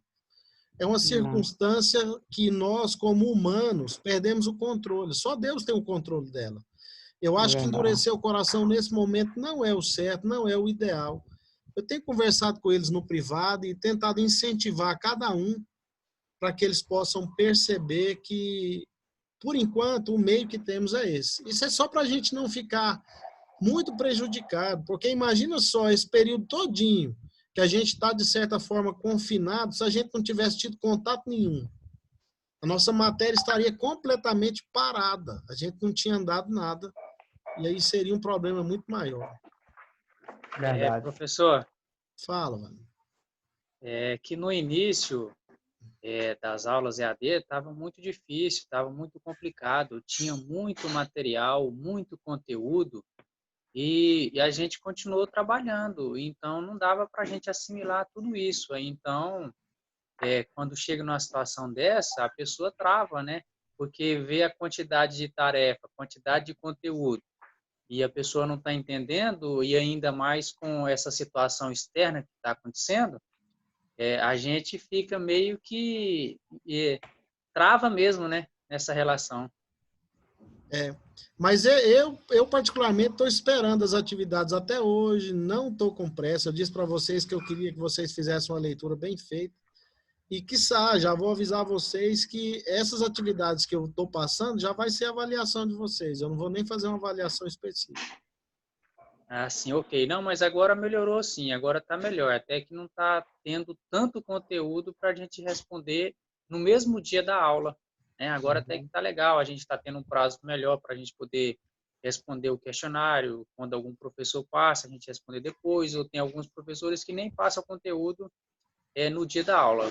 É uma circunstância que nós, como humanos, perdemos o controle. Só Deus tem o controle dela. Eu acho que endurecer o coração nesse momento não é o certo, não é o ideal. Eu tenho conversado com eles no privado e tentado incentivar cada um para que eles possam perceber que, por enquanto, o meio que temos é esse. Isso é só para a gente não ficar muito prejudicado, porque imagina só esse período todinho que a gente está, de certa forma, confinado, se a gente não tivesse tido contato nenhum. A nossa matéria estaria completamente parada. A gente não tinha andado nada. E aí seria um problema muito maior. Professor. Fala, mano. Que no início das aulas EAD estava muito difícil, estava muito complicado. Tinha muito material, muito conteúdo. E a gente continuou trabalhando, então não dava para a gente assimilar tudo isso. Então, quando chega numa situação dessa, a pessoa trava, né? Porque vê a quantidade de tarefa, quantidade de conteúdo, e a pessoa não está entendendo, e ainda mais com essa situação externa que está acontecendo, a gente fica meio que trava mesmo, né? Nessa relação. Mas eu particularmente estou esperando as atividades até hoje, não estou com pressa. Eu disse para vocês que eu queria que vocês fizessem uma leitura bem feita. E, quiçá, já vou avisar vocês que essas atividades que eu estou passando já vai ser a avaliação de vocês. Eu não vou nem fazer uma avaliação específica. Ah, sim, ok. Não, mas agora melhorou sim, agora está melhor. Até que não está tendo tanto conteúdo para a gente responder no mesmo dia da aula. Agora até que está legal, a gente está tendo um prazo melhor para a gente poder responder o questionário. Quando algum professor passa, a gente responder depois, ou tem alguns professores que nem passam o conteúdo no dia da aula.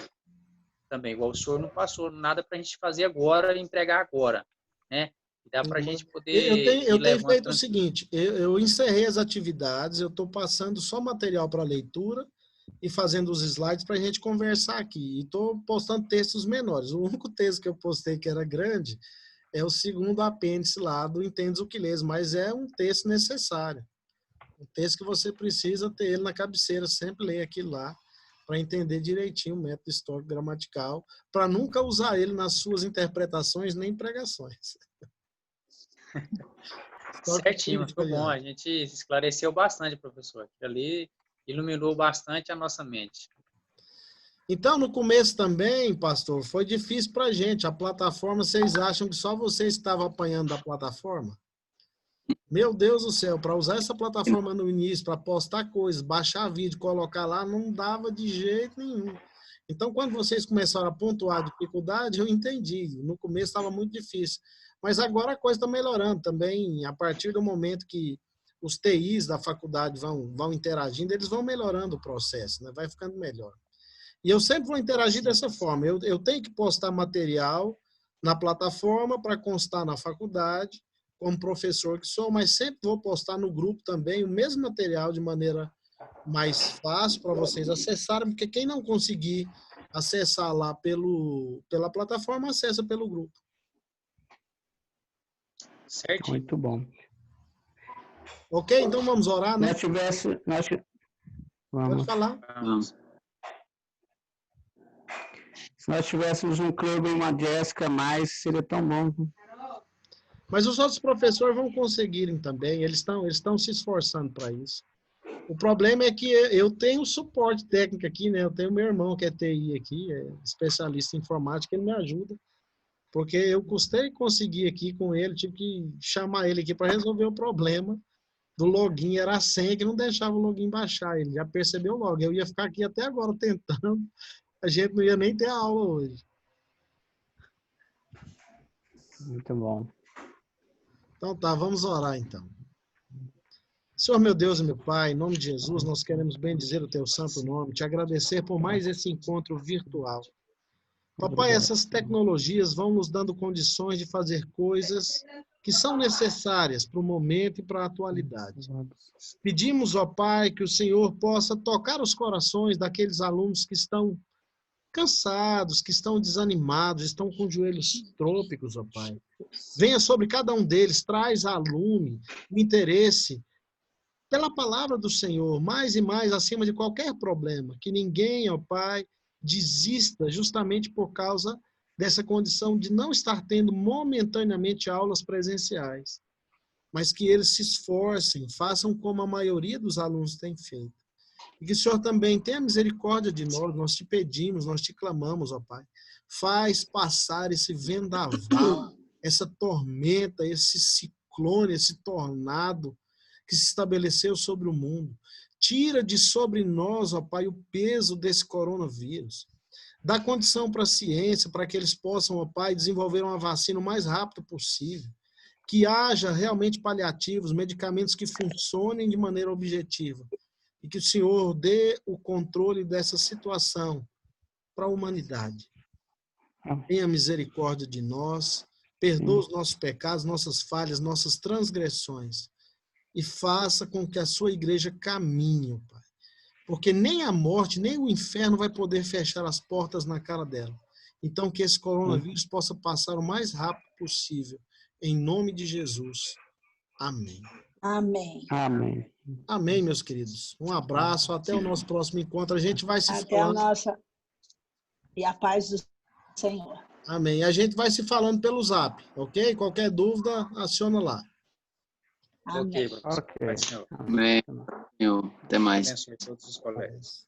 Também, igual o senhor não passou nada para a gente fazer agora e entregar agora, né? E dá para a gente poder... Eu tenho feito o seguinte, eu encerrei as atividades, eu estou passando só material para leitura e fazendo os slides para a gente conversar aqui. E estou postando textos menores. O único texto que eu postei que era grande é o segundo apêndice lá do Entendes o que Lês, mas é um texto necessário. Um texto que você precisa ter ele na cabeceira, sempre ler aquilo lá, para entender direitinho o método histórico gramatical, para nunca usar ele nas suas interpretações nem pregações. Certinho, muito bom. A gente esclareceu bastante, professor. Ali iluminou bastante a nossa mente. Então, no começo também, pastor, foi difícil para a gente. A plataforma, vocês acham que só você estava apanhando da plataforma? Meu Deus do céu, para usar essa plataforma no início, para postar coisas, baixar vídeo, colocar lá, não dava de jeito nenhum. Então, quando vocês começaram a pontuar a dificuldade, eu entendi. No começo estava muito difícil. Mas agora a coisa está melhorando também. A partir do momento que os TIs da faculdade vão interagindo, eles vão melhorando o processo, né? Vai ficando melhor. E eu sempre vou interagir dessa forma. Eu tenho que postar material na plataforma para constar na faculdade, como professor que sou, mas sempre vou postar no grupo também o mesmo material de maneira mais fácil para vocês acessarem, porque quem não conseguir acessar lá pela plataforma, acessa pelo grupo. Certo? Muito bom. Ok? Então vamos orar, né? Vamos. Pode falar. Vamos. Se nós tivéssemos um clube e uma Jéssica mais, seria tão bom. Mas os outros professores vão conseguirem também, eles estão se esforçando para isso. O problema é que eu tenho suporte técnico aqui, né? Eu tenho meu irmão que é TI aqui, é especialista em informática, ele me ajuda, porque eu custei conseguir aqui com ele, tive que chamar ele aqui para resolver o problema do login, era a senha que não deixava o login baixar, ele já percebeu logo, eu ia ficar aqui até agora tentando, a gente não ia nem ter aula hoje. Muito bom. Então tá, vamos orar então. Senhor meu Deus e meu Pai, em nome de Jesus, nós queremos bendizer o teu santo nome, te agradecer por mais esse encontro virtual. Papai, essas tecnologias vão nos dando condições de fazer coisas que são necessárias para o momento e para a atualidade. Pedimos, ó Pai, que o Senhor possa tocar os corações daqueles alunos que estão cansados, que estão desanimados, estão com joelhos trôpicos, ó Pai. Venha sobre cada um deles, traz a lume, o interesse pela palavra do Senhor, mais e mais acima de qualquer problema. Que ninguém, ó Pai, desista justamente por causa dessa condição de não estar tendo momentaneamente aulas presenciais. Mas que eles se esforcem, façam como a maioria dos alunos tem feito. E que o Senhor também tenha misericórdia de nós te pedimos, nós te clamamos, ó Pai. Faz passar esse vendaval, essa tormenta, esse ciclone, esse tornado que se estabeleceu sobre o mundo. Tira de sobre nós, ó Pai, o peso desse coronavírus. Dá condição para a ciência, para que eles possam, ó Pai, desenvolver uma vacina o mais rápido possível. Que haja realmente paliativos, medicamentos que funcionem de maneira objetiva. E que o Senhor dê o controle dessa situação para a humanidade. Tenha misericórdia de nós, perdoa os nossos pecados, nossas falhas, nossas transgressões. E faça com que a sua igreja caminhe, Pai. Porque nem a morte, nem o inferno vai poder fechar as portas na cara dela. Então, que esse coronavírus possa passar o mais rápido possível. Em nome de Jesus. Amém. Amém. Amém. Amém, meus queridos. Um abraço, até o nosso próximo encontro. A gente vai se Até falando. a nossa... E a paz do Senhor. Amém. A gente vai se falando pelo Zap, ok? Qualquer dúvida, aciona lá. Amém. Ok, professor. Ok. Vai, senhor. Amém. Até mais. Abençoe todos os colegas.